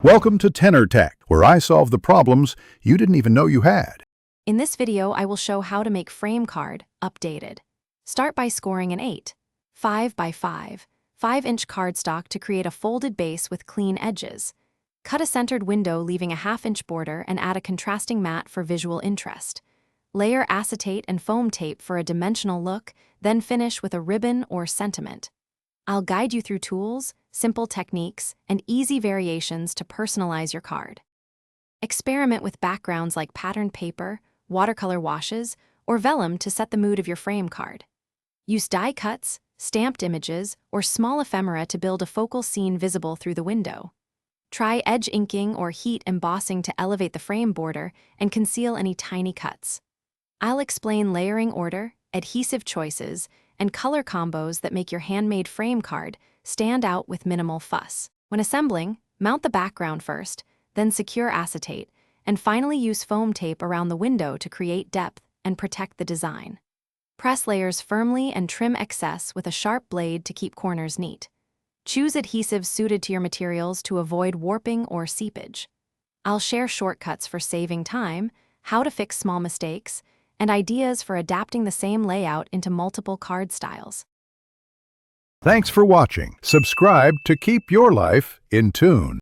Welcome to Tenor Tech, where I solve the problems you didn't even know you had. In this video, I will show how to make frame card updated. Start by scoring an 8, 5 by 5, 5-inch cardstock to create a folded base with clean edges. Cut a centered window leaving a 1/2-inch border and add a contrasting mat for visual interest. Layer acetate and foam tape for a dimensional look, then finish with a ribbon or sentiment. I'll guide you through tools, simple techniques, and easy variations to personalize your card. Experiment with backgrounds like patterned paper, watercolor washes, or vellum to set the mood of your frame card. Use die cuts, stamped images, or small ephemera to build a focal scene visible through the window. Try edge inking or heat embossing to elevate the frame border and conceal any tiny cuts. I'll explain layering order, adhesive choices, and color combos that make your handmade frame card stand out with minimal fuss. When assembling, mount the background first, then secure acetate, and finally use foam tape around the window to create depth and protect the design. Press layers firmly and trim excess with a sharp blade to keep corners neat. Choose adhesives suited to your materials to avoid warping or seepage. I'll share shortcuts for saving time, how to fix small mistakes, and ideas for adapting the same layout into multiple card styles. Thanks for watching. Subscribe to keep your life in tune.